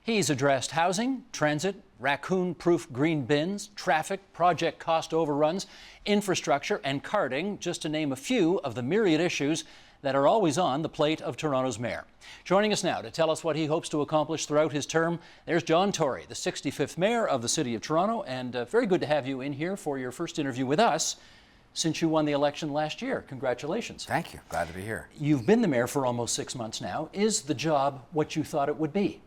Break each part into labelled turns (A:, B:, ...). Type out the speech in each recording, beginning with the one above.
A: He's addressed housing, transit, raccoon-proof green bins, traffic, project cost overruns, infrastructure, and carding, just to name a few of the myriad issues that are always on the plate of Toronto's mayor. Joining us now to tell us what he hopes to accomplish throughout his term, there's John Tory, the 65th mayor of the City of Toronto, and very good to have you in here for your first interview with us since you won the election last year. Congratulations.
B: Thank you. Glad to be here.
A: You've been the mayor for almost 6 months now. Is the job what you thought it would be?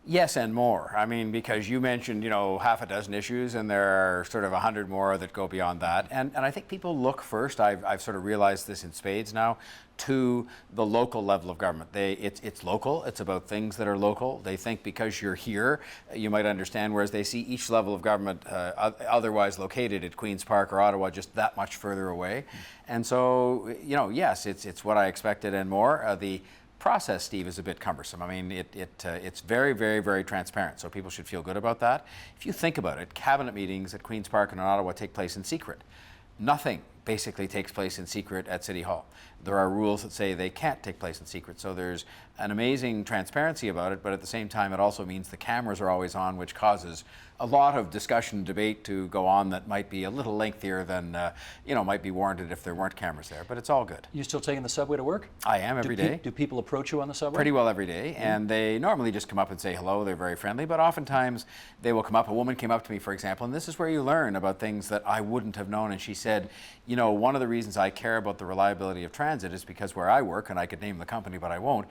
B: Yes, and more. I mean, because you mentioned, half a dozen issues, and there are sort of 100 more that go beyond that. And I think people look first, I've sort of realized this in spades now, to the local level of government. It's local. It's about things that are local. They think because you're here, you might understand, whereas they see each level of government otherwise located at Queen's Park or Ottawa just that much further away. And so, yes, it's what I expected and more. The process, Steve, is a bit cumbersome. I mean, it's very, very, very transparent, so people should feel good about that. If you think about it, cabinet meetings at Queen's Park and in Ottawa take place in secret. Nothing basically takes place in secret at City Hall. There are rules that say they can't take place in secret, so there's an amazing transparency about it, but at the same time it also means the cameras are always on, which causes a lot of discussion, debate to go on that might be a little lengthier than, might be warranted if there weren't cameras there, but it's all good.
A: You still taking the subway to work?
B: I am every day.
A: Do people approach you on the subway?
B: Pretty well every day, and they normally just come up and say hello. They're very friendly, but oftentimes they will come up. A woman came up to me, for example, and this is where you learn about things that I wouldn't have known, and she said, one of the reasons I care about the reliability of transit is because where I work, and I could name the company, but I won't,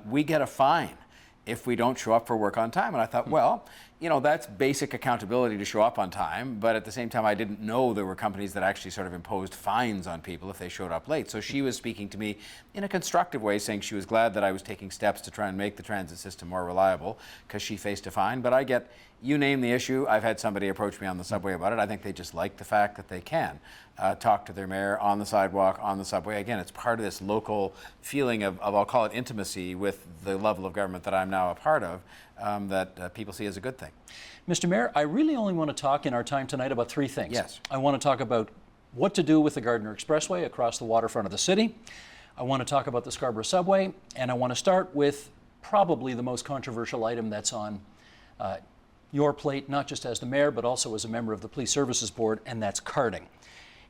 B: we get a fine if we don't show up for work on time. And I thought, well, that's basic accountability to show up on time, but at the same time I didn't know there were companies that actually sort of imposed fines on people if they showed up late. So she was speaking to me in a constructive way, saying she was glad that I was taking steps to try and make the transit system more reliable because she faced a fine. But I get, you name the issue, I've had somebody approach me on the subway about it. I think they just like the fact that they can talk to their mayor on the sidewalk, on the subway. Again, it's part of this local feeling of I'll call it intimacy with the level of government that I'm now a part of, that people see as a good thing.
A: Mr. Mayor, I really only want to talk in our time tonight about three things.
B: Yes.
A: I want to talk about what to do with the Gardiner Expressway across the waterfront of the city. I want to talk about the Scarborough subway, and I want to start with probably the most controversial item that's on your plate, not just as the mayor, but also as a member of the Police Services Board, and that's carding.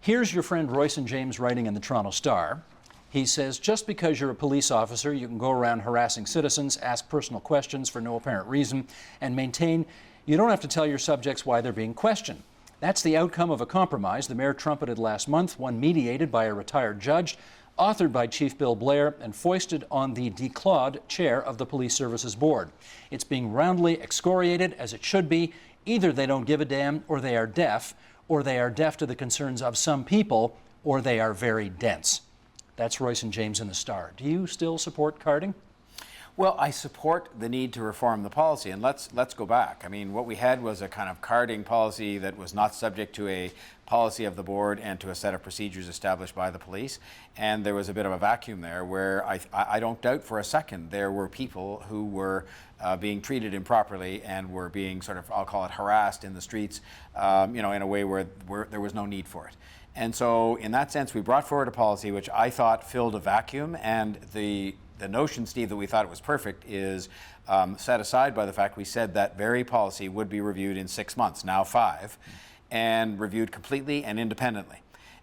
A: Here's your friend Royson James writing in the Toronto Star. He says, just because you're a police officer, you can go around harassing citizens, ask personal questions for no apparent reason, and maintain you don't have to tell your subjects why they're being questioned. That's the outcome of a compromise the mayor trumpeted last month, one mediated by a retired judge, authored by Chief Bill Blair, and foisted on the declawed chair of the Police Services Board. It's being roundly excoriated, as it should be. Either they don't give a damn, or they are deaf to the concerns of some people, or they are very dense. That's Royson James in the Star. Do you still support carding?
B: Well, I support the need to reform the policy, and let's go back. I mean, what we had was a kind of carding policy that was not subject to a policy of the board and to a set of procedures established by the police, and there was a bit of a vacuum there where I don't doubt for a second there were people who were being treated improperly and were being sort of, I'll call it, harassed in the streets, in a way where there was no need for it. And so in that sense, we brought forward a policy which I thought filled a vacuum, and the notion, Steve, that we thought it was perfect is set aside by the fact we said that very policy would be reviewed in 6 months, now 5, and reviewed completely and independently.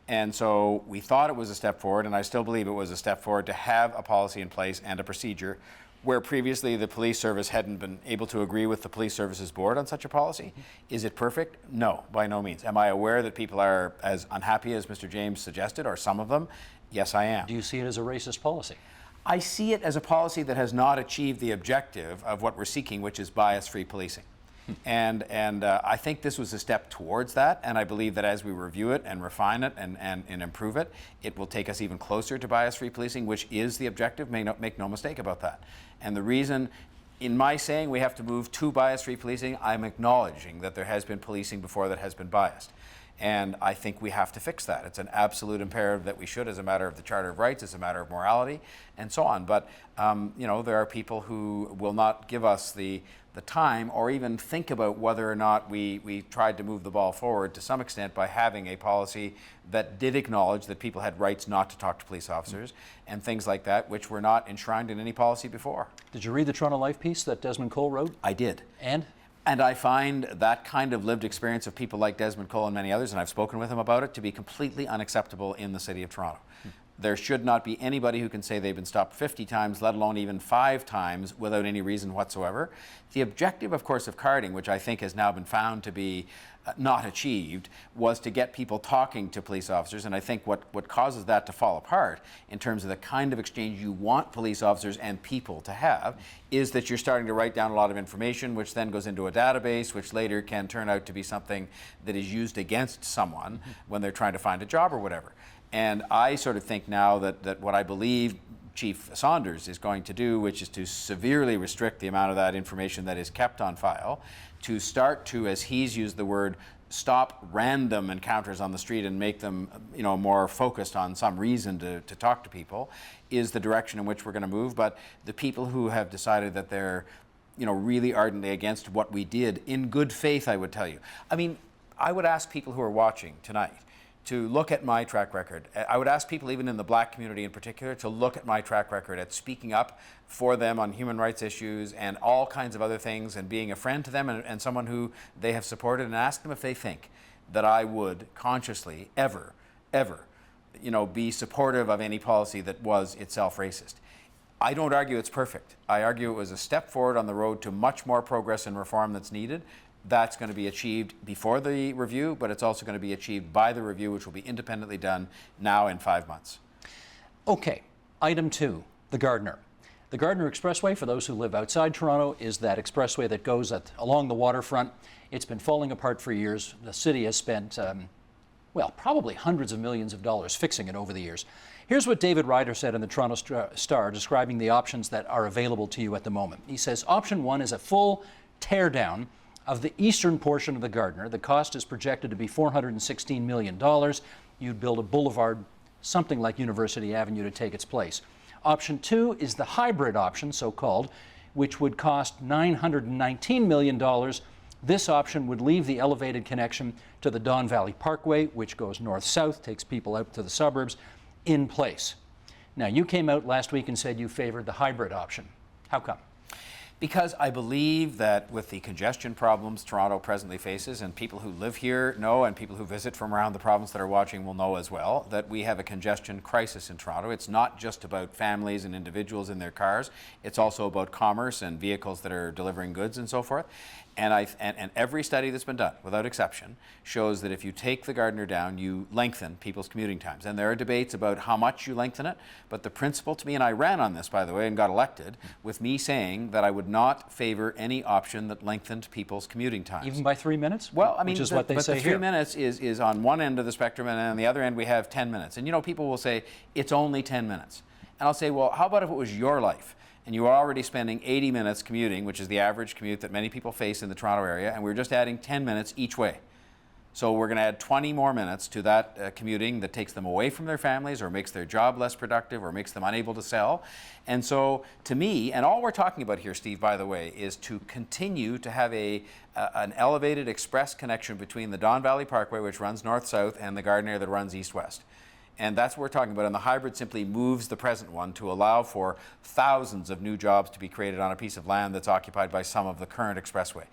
B: And so we thought it was a step forward, and I still believe it was a step forward to have a policy in place and a procedure where previously the police service hadn't been able to agree with the Police Services Board on such a policy. Is it perfect? No, by no means. Am I aware that people are as unhappy as Mr. James suggested, or some of them? Yes, I am.
A: Do you see it as a racist policy?
B: I see it as a policy that has not achieved the objective of what we're seeking, which is bias-free policing. And I think this was a step towards that, and I believe that as we review it and refine it and improve it, it will take us even closer to bias-free policing, which is the objective. Make no mistake about that. And the reason, in my saying we have to move to bias-free policing, I'm acknowledging that there has been policing before that has been biased. And I think we have to fix that. It's an absolute imperative that we should, as a matter of the Charter of Rights, as a matter of morality, and so on. But, there are people who will not give us the the time or even think about whether or not we tried to move the ball forward to some extent by having a policy that did acknowledge that people had rights not to talk to police officers and things like that, which were not enshrined in any policy before.
A: Did you read the Toronto Life piece that Desmond Cole wrote?
B: I did.
A: And
B: I find that kind of lived experience of people like Desmond Cole and many others, and I've spoken with him about it, to be completely unacceptable in the city of Toronto. There should not be anybody who can say they've been stopped 50 times, let alone even 5 times, without any reason whatsoever. The objective, of course, of carding, which I think has now been found to be not achieved, was to get people talking to police officers. And I think what causes that to fall apart in terms of the kind of exchange you want police officers and people to have is that you're starting to write down a lot of information, which then goes into a database, which later can turn out to be something that is used against someone when they're trying to find a job or whatever. And I sort of think now that what I believe Chief Saunders is going to do, which is to severely restrict the amount of that information that is kept on file, to start to, as he's used the word, stop random encounters on the street and make them, more focused on some reason to talk to people, is the direction in which we're going to move. But the people who have decided that they're, really ardently against what we did, in good faith, I would tell you. I mean, I would ask people who are watching tonight to look at my track record. I would ask people, even in the black community in particular, to look at my track record at speaking up for them on human rights issues and all kinds of other things, and being a friend to them and someone who they have supported, and ask them if they think that I would consciously ever, be supportive of any policy that was itself racist. I don't argue it's perfect. I argue it was a step forward on the road to much more progress and reform that's needed. That's going to be achieved before the review, but it's also going to be achieved by the review, which will be independently done now in 5 months.
A: Okay, item 2, the Gardiner. The Gardiner Expressway, for those who live outside Toronto, is that expressway that goes along the waterfront. It's been falling apart for years. The city has spent, probably hundreds of millions of dollars fixing it over the years. Here's what David Ryder said in the Toronto Star, describing the options that are available to you at the moment. He says, option 1 is a full teardown of the eastern portion of the Gardiner. The cost is projected to be $416 million. You'd build a boulevard, something like University Avenue, to take its place. Option 2 is the hybrid option, so-called, which would cost $919 million. This option would leave the elevated connection to the Don Valley Parkway, which goes north-south, takes people out to the suburbs, in place. Now, you came out last week and said you favored the hybrid option. How come?
B: Because I believe that with the congestion problems Toronto presently faces, and people who live here know, and people who visit from around the province that are watching will know as well, that we have a congestion crisis in Toronto. It's not just about families and individuals in their cars. It's also about commerce and vehicles that are delivering goods and so forth. And every study that's been done, without exception, shows that if you take the Gardiner down, you lengthen people's commuting times. And there are debates about how much you lengthen it, but the principle to me, and I ran on this, by the way, and got elected, with me saying that I would not favor any option that lengthened people's commuting times.
A: Even by 3 minutes?
B: Well, I mean,
A: which is what they say
B: the 3 minutes is on one end of the spectrum, and on the other end we have 10 minutes. And people will say, it's only 10 minutes. And I'll say, well, how about if it was your life? And you are already spending 80 minutes commuting, which is the average commute that many people face in the Toronto area, and we're just adding 10 minutes each way. So we're going to add 20 more minutes to that commuting that takes them away from their families, or makes their job less productive, or makes them unable to sell. And so to me, and all we're talking about here, Steve, by the way, is to continue to have an elevated express connection between the Don Valley Parkway, which runs north-south, and the Gardiner that runs east-west. And that's what we're talking about. And the hybrid simply moves the present one to allow for thousands of new jobs to be created on a piece of land that's occupied by some of the current expressway.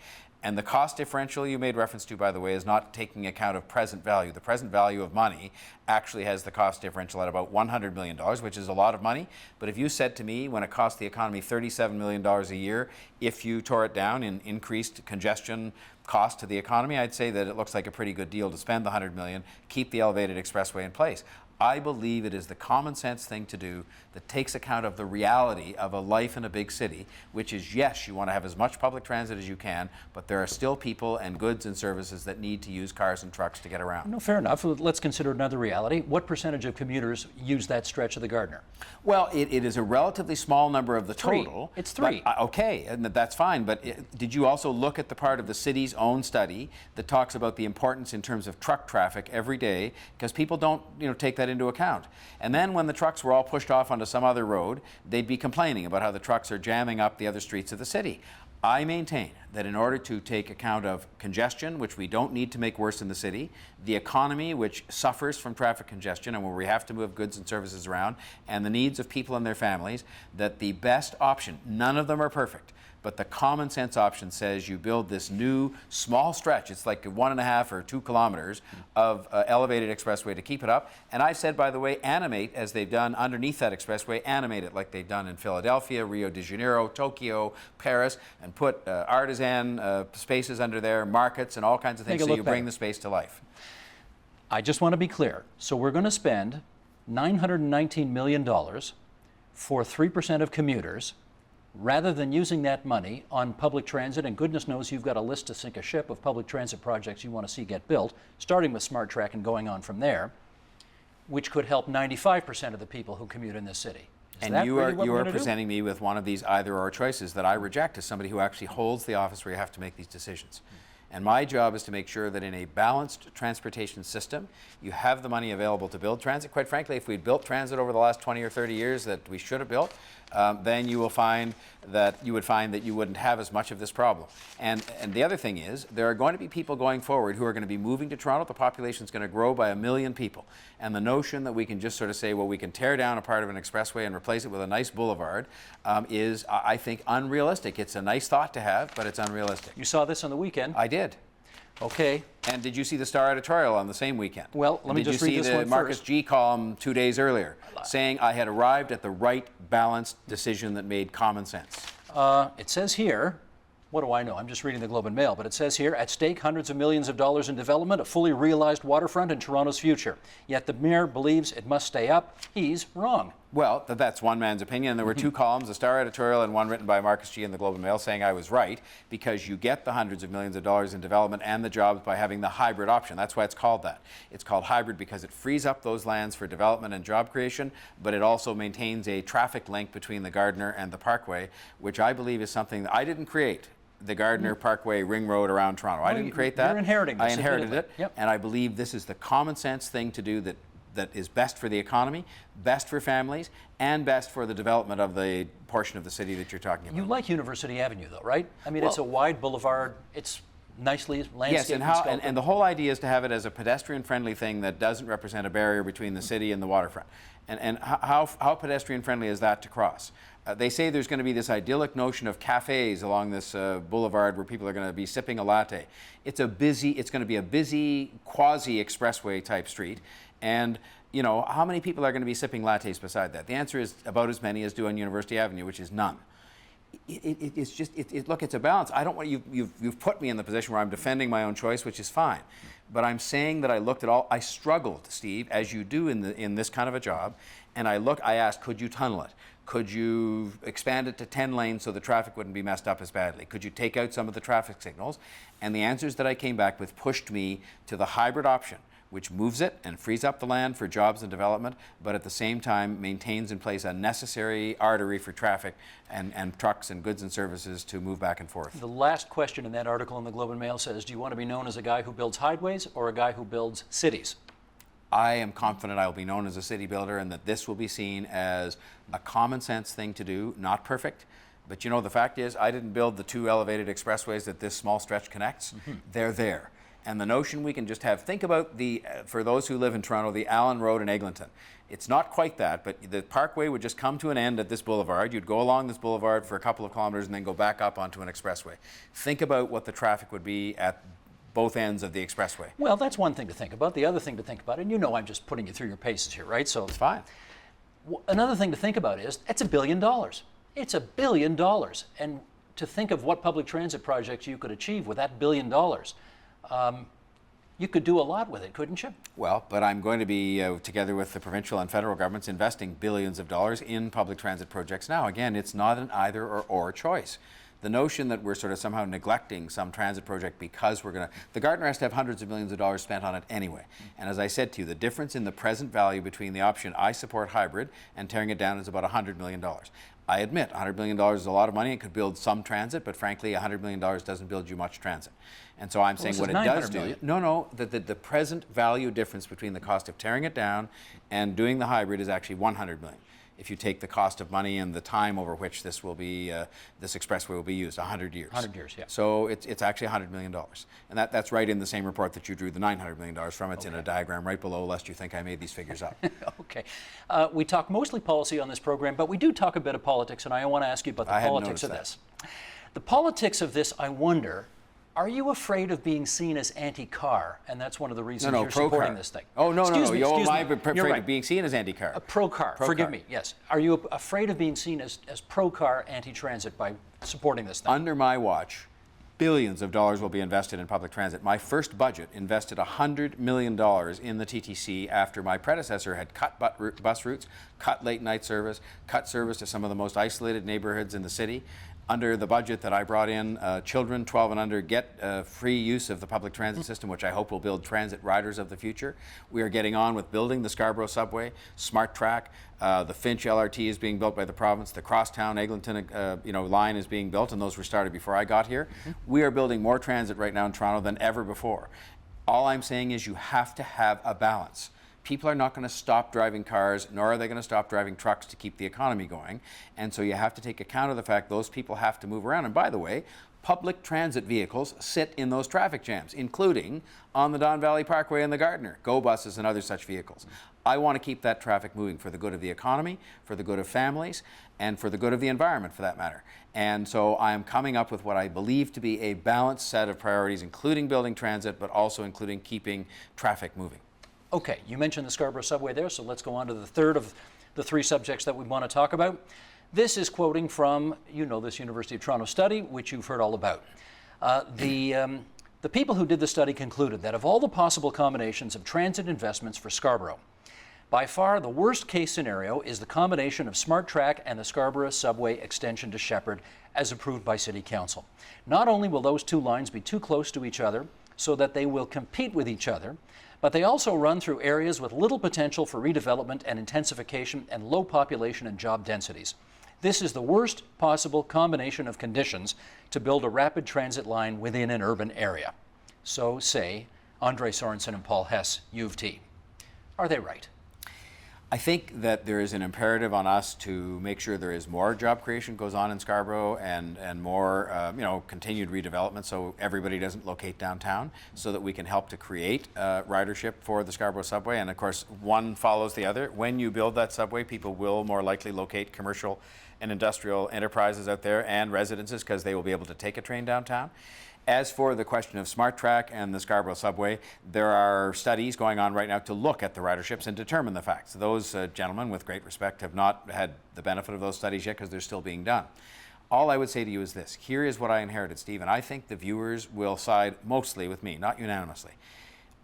B: And the cost differential you made reference to, by the way, is not taking account of present value. The present value of money actually has the cost differential at about $100 million, which is a lot of money. But if you said to me, when it cost the economy $37 million a year, if you tore it down in increased congestion cost to the economy, I'd say that it looks like a pretty good deal to spend the $100 million, keep the elevated expressway in place. I believe it is the common sense thing to do that takes account of the reality of a life in a big city, which is, yes, you want to have as much public transit as you can, but there are still people and goods and services that need to use cars and trucks to get around.
A: No, fair enough. Let's consider another reality. What percentage of commuters use that stretch of the Gardiner?
B: Well, it is a relatively small number of the total.
A: It's 3.
B: But, okay, and that's fine, but did you also look at the part of the city's own study that talks about the importance in terms of truck traffic every day? Because people don't take that into account. And then when the trucks were all pushed off onto some other road, they'd be complaining about how the trucks are jamming up the other streets of the city. I maintain that in order to take account of congestion, which we don't need to make worse in the city, the economy, which suffers from traffic congestion and where we have to move goods and services around, and the needs of people and their families, that the best option, none of them are perfect, but the common sense option says you build this new small stretch, it's like 1.5 or 2 kilometers of elevated expressway to keep it up. And I said, by the way, animate, as they've done underneath that expressway, animate it like they've done in Philadelphia, Rio de Janeiro, Tokyo, Paris, and put artisan spaces under there, markets, and all kinds of things, so you bring the space to life.
A: I just want to be clear. So we're going to spend $919 million for 3% of commuters, rather than using that money on public transit, and goodness knows you've got a list to sink a ship of public transit projects you want to see get built, starting with Smart Track and going on from there, which could help 95% of the people who commute in this city.
B: And you are presenting me with one of these either-or choices that I reject as somebody who actually holds the office where you have to make these decisions. And my job is to make sure that in a balanced transportation system, you have the money available to build transit. Quite frankly, if we'd built transit over the last 20 or 30 years that we should have built, then you would find that you wouldn't have as much of this problem. And the other thing is, there are going to be people going forward who are going to be moving to Toronto. The population is going to grow by 1 million people. And the notion that we can just sort of say, well, we can tear down a part of an expressway and replace it with a nice boulevard is, I think, unrealistic. It's a nice thought to have, but it's unrealistic.
A: You saw this on the weekend.
B: I did.
A: Okay.
B: And did you see the Star editorial on the same weekend?
A: Well, let me just read this one first.
B: Did you see the Marcus G. column 2 days earlier saying I had arrived at the right balanced decision that made common sense?
A: It says here, what do I know? I'm just reading the Globe and Mail, but it says here, at stake hundreds of millions of dollars in development, a fully realized waterfront in Toronto's future. Yet the mayor believes it must stay up. He's wrong.
B: Well, that's one man's opinion. There were 2 columns, a Star editorial and one written by Marcus G. in the Globe and Mail, saying I was right because you get the hundreds of millions of dollars in development and the jobs by having the hybrid option. That's why it's called that. It's called hybrid because it frees up those lands for development and job creation, but it also maintains a traffic link between the Gardiner and the Parkway, which I believe is something that I didn't create. The Gardiner Parkway Ring Road around Toronto. I didn't create that.
A: You're inheriting this.
B: I inherited it,
A: Yep.
B: and I believe this is the common sense thing to do that is best for the economy, best for families, and best for the development of the portion of the city that you're talking about.
A: You like University Avenue, though, right? I mean, it's a wide boulevard. It's nicely landscaped.
B: Yes, and the whole idea is to have it as a pedestrian-friendly thing that doesn't represent a barrier between the city and the waterfront. And how pedestrian-friendly is that to cross? They say there's going to be this idyllic notion of cafes along this boulevard where people are going to be sipping a latte. It's going to be a busy quasi-expressway type street. And, you know, how many people are going to be sipping lattes beside that? The answer is about as many as do on University Avenue, which is none. Look, it's a balance. I don't want you've put me in the position where I'm defending my own choice, which is fine. But I'm saying that I looked at all. I struggled, Steve, as you do in this kind of a job, and I asked, could you tunnel it? Could you expand it to 10 lanes so the traffic wouldn't be messed up as badly? Could you take out some of the traffic signals? And the answers that I came back with pushed me to the hybrid option, which moves it and frees up the land for jobs and development, but at the same time maintains in place a necessary artery for traffic and trucks and goods and services to move back and forth.
A: The last question in that article in the Globe and Mail says, do you want to be known as a guy who builds highways or a guy who builds cities?
B: I am confident I will be known as a city builder and that this will be seen as a common sense thing to do, not perfect. But you know, the fact is, I didn't build the 2 elevated expressways that this small stretch connects. They're there. And the notion we can just have, think about for those who live in Toronto, the Allen Road in Eglinton. It's not quite that, but the Parkway would just come to an end at this boulevard. You'd go along this boulevard for a couple of kilometers and then go back up onto an expressway. Think about what the traffic would be at both ends of the expressway.
A: Well, that's one thing to think about. The other thing to think about, and you know I'm just putting you through your paces here, right? So
B: it's fine.
A: Another thing to think about is, it's $1 billion. It's $1 billion. And to think of what public transit projects you could achieve with that $1 billion, you could do a lot with it, couldn't you?
B: Well, but I'm going to be, together with the provincial and federal governments, investing billions of dollars in public transit projects now. Again, it's not an either or choice. The notion that we're sort of somehow neglecting some transit project because the Gardiner has to have hundreds of millions of dollars spent on it anyway. And as I said to you, the difference in the present value between the option I support hybrid and tearing it down is about $100 million. I admit $100 million is a lot of money. It could build some transit, but frankly, $100 million doesn't build you much transit. And so I'm saying what it does do, the present value difference between the cost of tearing it down and doing the hybrid is actually $100 million. if you take the cost of money and the time over which this will be, this expressway will be used, 100 years.
A: 100 years, yeah.
B: So it's actually $100 million. And that's right in the same report that you drew the $900 million from. It's in a diagram right below, lest you think I made these figures up.
A: Okay. We talk mostly policy on this program, but we do talk a bit of politics, and I want to ask you about the politics of this. The politics of this, I wonder, are you afraid of being seen as anti-car? And that's one of the reasons you're supporting this thing.
B: Oh, no,
A: excuse me.
B: You're afraid of being seen as anti-car.
A: Pro-car, forgive me, yes. Are you afraid of being seen as pro-car, anti-transit by supporting this thing?
B: Under my watch, billions of dollars will be invested in public transit. My first budget invested $100 million in the TTC after my predecessor had cut bus routes, cut late night service, cut service to some of the most isolated neighborhoods in the city. Under the budget that I brought in, children 12 and under get free use of the public transit system, which I hope will build transit riders of the future. We are getting on with building the Scarborough subway, Smart Track. The Finch LRT is being built by the province. The Crosstown Eglinton line is being built, and those were started before I got here. We are building more transit right now in Toronto than ever before. All I'm saying is you have to have a balance. People are not going to stop driving cars, nor are they going to stop driving trucks to keep the economy going. And so you have to take account of the fact those people have to move around. And by the way, public transit vehicles sit in those traffic jams, including on the Don Valley Parkway and the Gardiner, GO buses and other such vehicles. I want to keep that traffic moving for the good of the economy, for the good of families, and for the good of the environment, for that matter. And so I am coming up with what I believe to be a balanced set of priorities, including building transit, but also including keeping traffic moving.
A: Okay, you mentioned the Scarborough subway there, so let's go on to the third of the three subjects that we want to talk about. This is quoting from, this University of Toronto study, which you've heard all about. The people who did the study concluded that of all the possible combinations of transit investments for Scarborough, by far the worst case scenario is the combination of Smart Track and the Scarborough subway extension to Sheppard as approved by City Council. Not only will those two lines be too close to each other so that they will compete with each other, but they also run through areas with little potential for redevelopment and intensification and low population and job densities. This is the worst possible combination of conditions to build a rapid transit line within an urban area. So say Andre Sorensen and Paul Hess, U of T. Are they right?
B: I think that there is an imperative on us to make sure there is more job creation goes on in Scarborough and more continued redevelopment so everybody doesn't locate downtown, so that we can help to create ridership for the Scarborough subway. And of course, one follows the other. When you build that subway, people will more likely locate commercial and industrial enterprises out there and residences because they will be able to take a train downtown. As for the question of Smart Track and the Scarborough subway, there are studies going on right now to look at the riderships and determine the facts. Those gentlemen, with great respect, have not had the benefit of those studies yet because they're still being done. All I would say to you is this. Here is what I inherited, Steve, and I think the viewers will side mostly with me, not unanimously.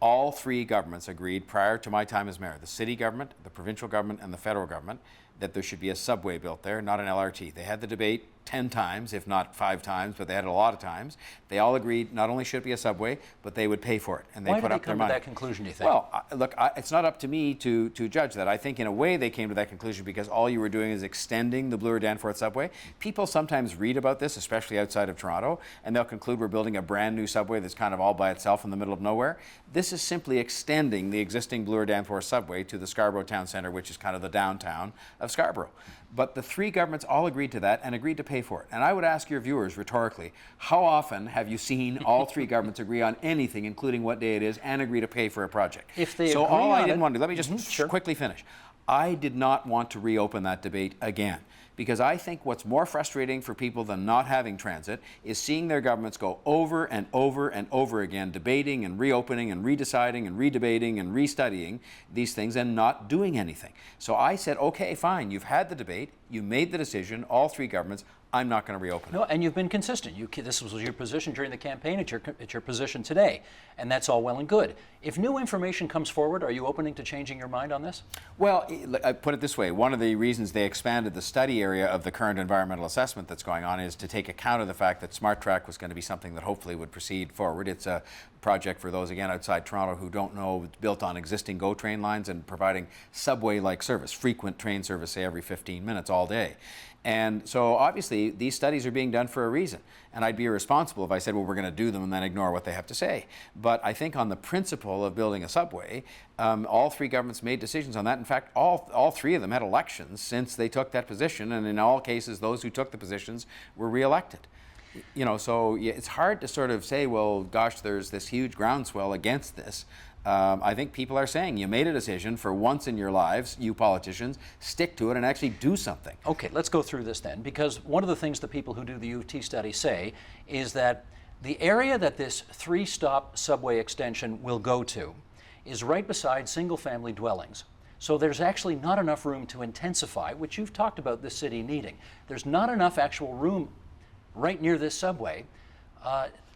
B: All three governments agreed prior to my time as mayor, the city government, the provincial government, and the federal government, that there should be a subway built there, not an LRT. They had the debate 10 times, if not 5 times, but they had it a lot of times. They all agreed not only should it be a subway, but they would pay for it, and they put up their money.
A: Why did they come to that conclusion, do you think?
B: Well, look, it's not up to me to judge that. I think in a way they came to that conclusion because all you were doing is extending the Bloor-Danforth subway. People sometimes read about this, especially outside of Toronto, and they'll conclude we're building a brand new subway that's kind of all by itself in the middle of nowhere. This is simply extending the existing Bloor-Danforth subway to the Scarborough Town Centre, which is kind of the downtown of Scarborough. But the three governments all agreed to that and agreed to pay for it. And I would ask your viewers rhetorically, how often have you seen all three governments agree on anything, including what day it is, and agree to pay for a project?
A: If they
B: so
A: agree
B: all I
A: on
B: didn't
A: it,
B: want to do, let me just quickly finish. I did not want to reopen that debate again, because I think what's more frustrating for people than not having transit is seeing their governments go over and over and over again, debating and reopening and redeciding and redebating and restudying these things and not doing anything. So I said, okay, fine, you've had the debate, you made the decision, all three governments, I'm not going to reopen it.
A: No, and you've been consistent. This was your position during the campaign. It's your position today, and that's all well and good. If new information comes forward, are you opening to changing your mind on this?
B: Well, I put it this way. One of the reasons they expanded the study area of the current environmental assessment that's going on is to take account of the fact that Smart Track was going to be something that hopefully would proceed forward. It's a project, for those again outside Toronto who don't know, built on existing GO train lines and providing subway-like service, frequent train service, say every 15 minutes all day. And so obviously these studies are being done for a reason. And I'd be irresponsible if I said, well, we're going to do them and then ignore what they have to say. But I think on the principle of building a subway, all three governments made decisions on that. In fact, all three of them had elections since they took that position. And in all cases, those who took the positions were reelected. You know, so it's hard to sort of say, well, gosh, there's this huge groundswell against this. I think people are saying, you made a decision for once in your lives, you politicians, stick to it and actually do something.
A: Okay, let's go through this then, because one of the things the people who do the U of T study say is that the area that this three-stop subway extension will go to is right beside single-family dwellings. So there's actually not enough room to intensify, which you've talked about the city needing. There's not enough actual room right near this subway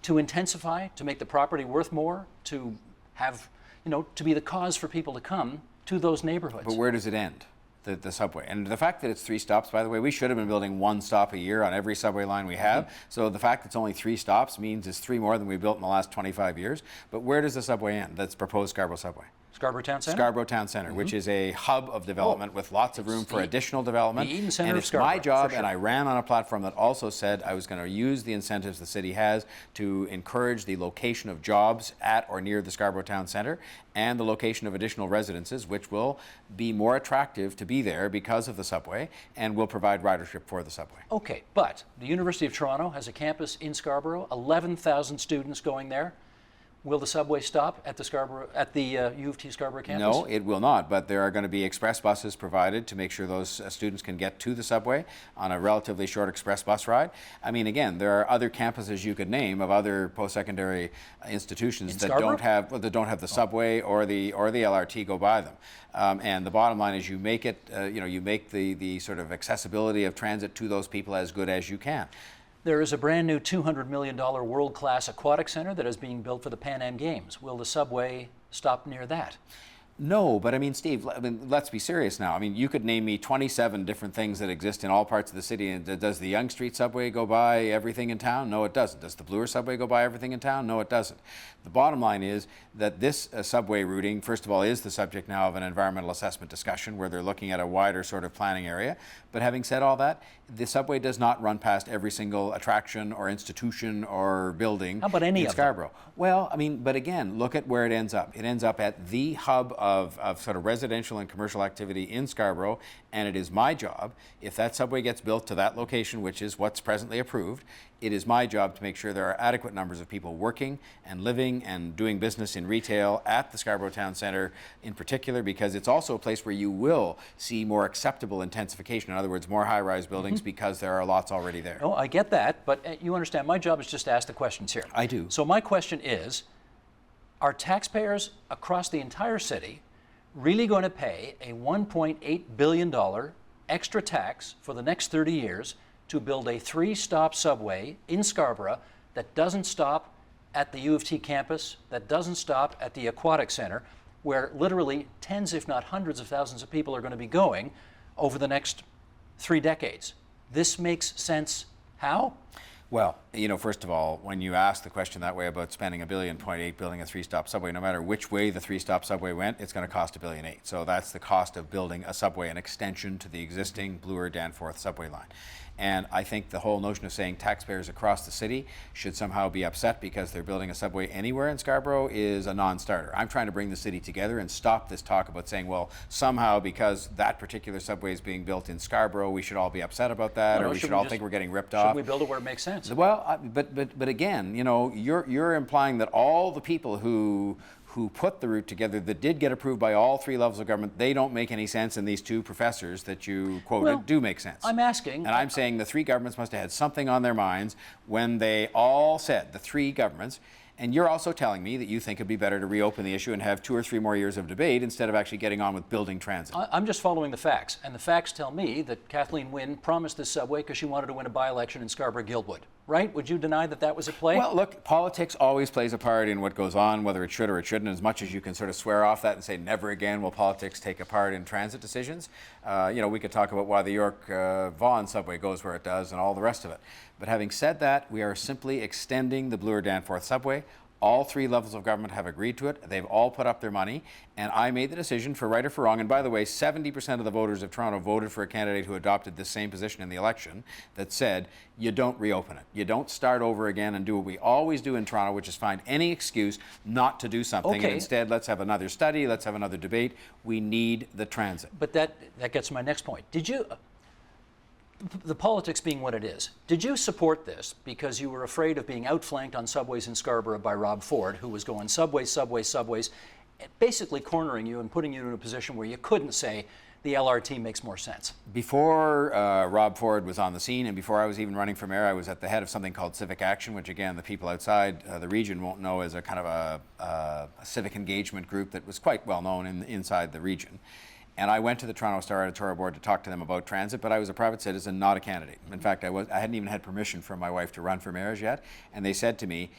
A: to intensify, to make the property worth more, to have, you know, to be the cause for people to come to those neighborhoods.
B: But where does it end, the subway? And the fact that it's three stops, by the way, we should have been building one stop a year on every subway line we have. So the fact it's only three stops means it's three more than we built in the last 25 years. But where does the subway end? That's proposed Scarborough subway.
A: Scarborough Town Centre?
B: Scarborough Town Centre, which is a hub of development with lots of room for additional development.
A: The Eden Centre
B: and
A: of
B: it's my
A: Scarborough,
B: job,
A: for sure.
B: and I ran on a platform that also said I was going to use the incentives the city has to encourage the location of jobs at or near the Scarborough Town Centre and the location of additional residences, which will be more attractive to be there because of the subway and will provide ridership for the subway.
A: Okay, but the University of Toronto has a campus in Scarborough, 11,000 students going there. Will the subway stop at the U of T Scarborough campus?
B: No, it will not, but there are going to be express buses provided to make sure those students can get to the subway on a relatively short express bus ride. I mean, again, there are other campuses you could name of other post-secondary institutions that don't have the subway or the LRT go by them. And the bottom line is you make it, you make the sort of accessibility of transit to those people as good as you can.
A: There is a brand new $200 million world-class aquatic center that is being built for the Pan Am Games. Will the subway stop near that?
B: No, but I mean, Steve, let's be serious now. I mean, you could name me 27 different things that exist in all parts of the city. And does the Yonge Street subway go by everything in town? No, it doesn't. Does the Bloor subway go by everything in town? No, it doesn't. The bottom line is that this subway routing, first of all, is the subject now of an environmental assessment discussion where they're looking at a wider sort of planning area. But having said all that, the subway does not run past every single attraction or institution or building.
A: How about any
B: in
A: of
B: Scarborough?
A: them?
B: Well, I mean, but again, look at where it ends up. It ends up at the hub of sort of residential and commercial activity in Scarborough, and it is my job, if that subway gets built to that location, which is what's presently approved, it is my job to make sure there are adequate numbers of people working and living and doing business in retail at the Scarborough Town Centre in particular, because it's also a place where you will see more acceptable intensification. In other words, more high-rise buildings because there are lots already there.
A: Oh, I get that, but you understand, my job is just to ask the questions here.
B: I do.
A: So my question is, are taxpayers across the entire city really going to pay a $1.8 billion extra tax for the next 30 years to build a three-stop subway in Scarborough that doesn't stop at the U of T campus, that doesn't stop at the Aquatic Center, where literally tens, if not hundreds of thousands of people are going to be going over the next 3 decades? This makes sense how?
B: Well, first of all, when you ask the question that way about spending $1.8 billion building a three-stop subway, no matter which way the three-stop subway went, it's going to cost $1.8 billion. So that's the cost of building a subway, an extension to the existing Bloor-Danforth subway line. And I think the whole notion of saying taxpayers across the city should somehow be upset because they're building a subway anywhere in Scarborough is a non-starter. I'm trying to bring the city together and stop this talk about saying, well, somehow because that particular subway is being built in Scarborough, we should all be upset about that, or we should all think we're getting ripped off.
A: Should we build it where it makes sense?
B: Well, but again, you're implying that all the people who put the route together that did get approved by all three levels of government, they don't make any sense, and these two professors that you quoted do make sense.
A: I'm asking.
B: And I'm saying the three governments must have had something on their minds when they all said, the three governments, and you're also telling me that you think it'd be better to reopen the issue and have 2 or 3 more years of debate instead of actually getting on with building transit.
A: I'm just following the facts, and the facts tell me that Kathleen Wynne promised this subway because she wanted to win a by-election in Scarborough-Guildwood, right? Would you deny that that was at play?
B: Well, look, politics always plays a part in what goes on, whether it should or it shouldn't. As much as you can sort of swear off that and say never again will politics take a part in transit decisions, we could talk about why the York-Vaughan subway goes where it does and all the rest of it. But having said that, we are simply extending the Bloor-Danforth subway. All three levels of government have agreed to it. They've all put up their money. And I made the decision, for right or for wrong, and by the way, 70% of the voters of Toronto voted for a candidate who adopted this same position in the election, that said, you don't reopen it. You don't start over again and do what we always do in Toronto, which is find any excuse not to do something.
A: Okay.
B: And instead, let's have another study, let's have another debate. We need the transit.
A: But that gets to my next point. Did you, the politics being what it is, did you support this because you were afraid of being outflanked on subways in Scarborough by Rob Ford, who was going subways, subways, subways, basically cornering you and putting you in a position where you couldn't say the LRT makes more sense?
B: Before Rob Ford was on the scene, and before I was even running for mayor, I was at the head of something called Civic Action, which again, the people outside the region won't know as a kind of a civic engagement group that was quite well known inside the region. And I went to the Toronto Star editorial board to talk to them about transit, but I was a private citizen, not a candidate. In fact, I hadn't even had permission from my wife to run for mayor as yet. And they said to me,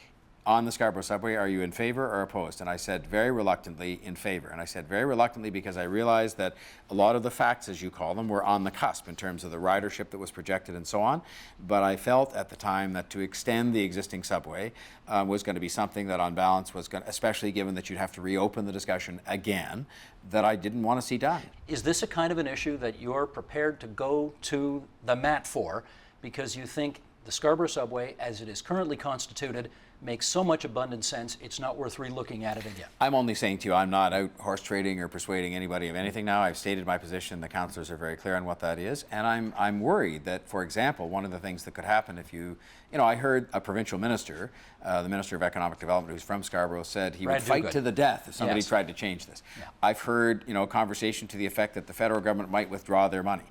B: on the Scarborough subway, are you in favor or opposed? And I said very reluctantly in favor. And I said very reluctantly because I realized that a lot of the facts, as you call them, were on the cusp in terms of the ridership that was projected and so on. But I felt at the time that to extend the existing subway was going to be something that on balance was going to, especially given that you'd have to reopen the discussion again, that I didn't want to see done.
A: Is this a kind of an issue that you're prepared to go to the mat for because you think the Scarborough subway, as it is currently constituted, makes so much abundant sense, it's not worth re-looking at it again?
B: I'm only saying to you, I'm not out horse trading or persuading anybody of anything now. I've stated my position. The councillors are very clear on what that is. And I'm worried that, for example, one of the things that could happen if you know, I heard a provincial minister, the Minister of Economic Development, who's from Scarborough, said he would fight to the death if somebody tried to change this. Yeah. I've heard, you know, a conversation to the effect that the federal government might withdraw their money.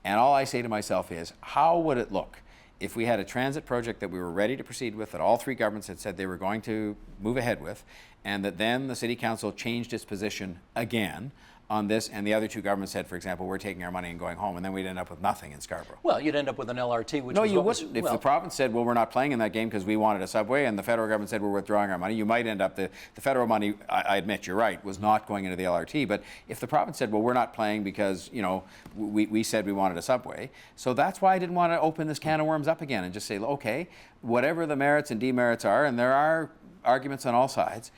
B: And all I say to myself is, how would it look if we had a transit project that we were ready to proceed with, that all three governments had said they were going to move ahead with, and that then the City Council changed its position again on this, and the other two governments said, for example, we're taking our money and going home, and then we'd end up with nothing in Scarborough.
A: Well, you'd end up with an LRT, which
B: no, you wouldn't. If the province said, well, we're not playing in that game because we wanted a subway, and the federal government said we're withdrawing our money, you might end up, the federal money, I admit, you're right, was not going into the LRT, but if the province said, well, we're not playing because, you know, we said we wanted a subway, so that's why I didn't want to open this can of worms up again and just say, okay, whatever the merits and demerits are, and there are arguments on all sides,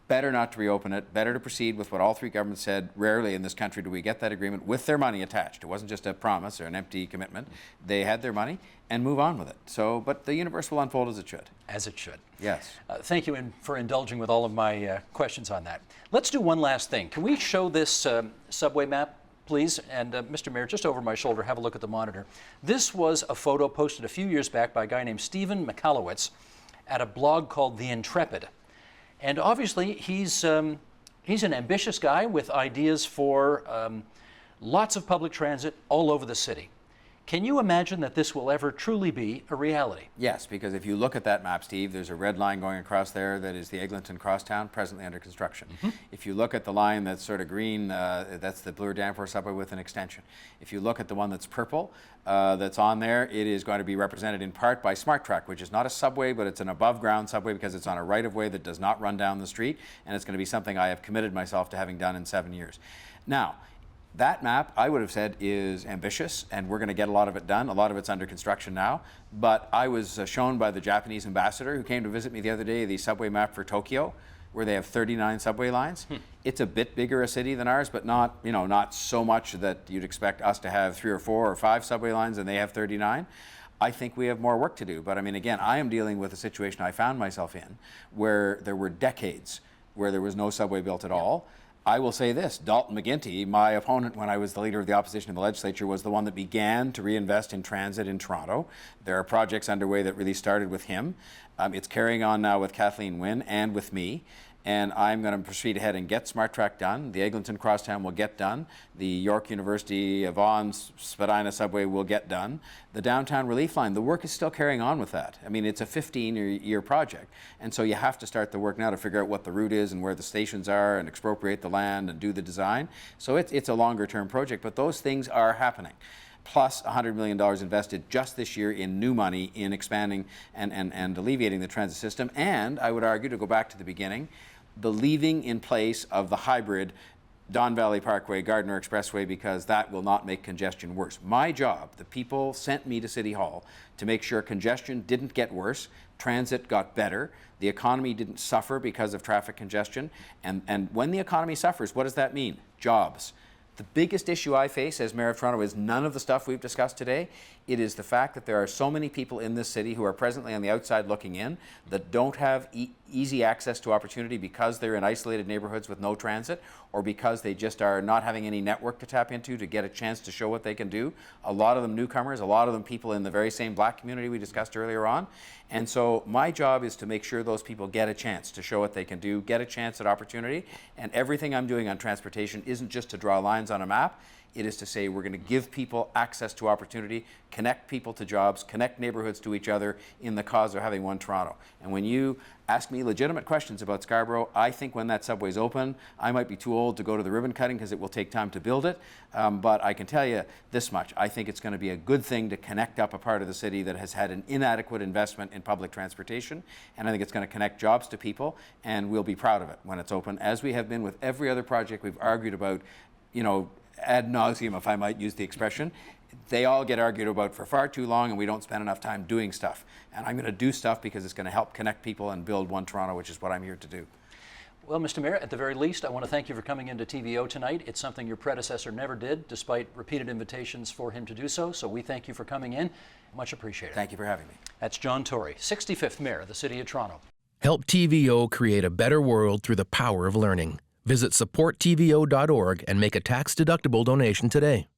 B: better not to reopen it, better to proceed with what all three governments said. Rarely in this country do we get that agreement with their money attached. It wasn't just a promise or an empty commitment. They had their money and move on with it. So, but the universe will unfold as it should.
A: As it should.
B: Yes.
A: Thank you for indulging with all of my questions on that. Let's do one last thing. Can we show this subway map, please? And Mr. Mayor, just over my shoulder, have a look at the monitor. This was a photo posted a few years back by a guy named Stephen Michalowicz at a blog called The Intrepid. And obviously, he's an ambitious guy with ideas for lots of public transit all over the city. Can you imagine that this will ever truly be a reality?
B: Yes, because if you look at that map, Steve, there's a red line going across there that is the Eglinton Crosstown, presently under construction. Mm-hmm. If you look at the line that's sort of green, that's the Bloor-Danforth subway with an extension. If you look at the one that's purple, that's on there, it is going to be represented in part by Smart Track, which is not a subway, but it's an above-ground subway because it's on a right-of-way that does not run down the street, and it's going to be something I have committed myself to having done in 7 years. Now, that map, I would have said, is ambitious, and we're going to get a lot of it done. A lot of it's under construction now. But I was shown by the Japanese ambassador who came to visit me the other day the subway map for Tokyo, where they have 39 subway lines. It's a bit bigger a city than ours, but not, you know, not so much that you'd expect us to have 3 or 4 or 5 subway lines and they have 39. I think we have more work to do. But I mean, again, I am dealing with a situation I found myself in where there were decades where there was no subway built at all. I will say this, Dalton McGuinty, my opponent when I was the leader of the opposition in the legislature, was the one that began to reinvest in transit in Toronto. There are projects underway that really started with him. It's carrying on now with Kathleen Wynne and with me. And I'm going to proceed ahead and get Smart Track done. The Eglinton Crosstown will get done. The York University, Vaughan, Spadina subway will get done. The downtown relief line, the work is still carrying on with that. I mean, it's a 15-year project. And so you have to start the work now to figure out what the route is and where the stations are and expropriate the land and do the design. So it's a longer-term project, but those things are happening. Plus $100 million invested just this year in new money in expanding and alleviating the transit system. And I would argue, to go back to the beginning, the leaving in place of the hybrid Don Valley Parkway, Gardiner Expressway, because that will not make congestion worse. My job, the people sent me to City Hall to make sure congestion didn't get worse, transit got better, the economy didn't suffer because of traffic congestion, and when the economy suffers, what does that mean? Jobs. The biggest issue I face as Mayor of Toronto is none of the stuff we've discussed today. It is the fact that there are so many people in this city who are presently on the outside looking in that don't have easy access to opportunity because they're in isolated neighborhoods with no transit, or because they just are not having any network to tap into to get a chance to show what they can do. A lot of them newcomers, a lot of them people in the very same Black community we discussed earlier on. And so my job is to make sure those people get a chance to show what they can do, get a chance at opportunity. And everything I'm doing on transportation isn't just to draw lines on a map. It is to say we're going to give people access to opportunity, connect people to jobs, connect neighborhoods to each other in the cause of having one Toronto. And when you ask me legitimate questions about Scarborough, I think when that subway's open, I might be too old to go to the ribbon cutting because it will take time to build it. But I can tell you this much. I think it's going to be a good thing to connect up a part of the city that has had an inadequate investment in public transportation. And I think it's going to connect jobs to people, and we'll be proud of it when it's open, as we have been with every other project we've argued about, you know, ad nauseum, if I might use the expression. They all get argued about for far too long, and we don't spend enough time doing stuff. And I'm going to do stuff because it's going to help connect people and build one Toronto, which is what I'm here to do.
A: Well, Mr. Mayor, at the very least, I want to thank you for coming into TVO tonight. It's something your predecessor never did, despite repeated invitations for him to do so. So we thank you for coming in. Much appreciated.
B: Thank you for having me.
A: That's John Tory, 65th Mayor of the City of Toronto.
C: Help TVO create a better world through the power of learning. Visit supporttvo.org and make a tax-deductible donation today.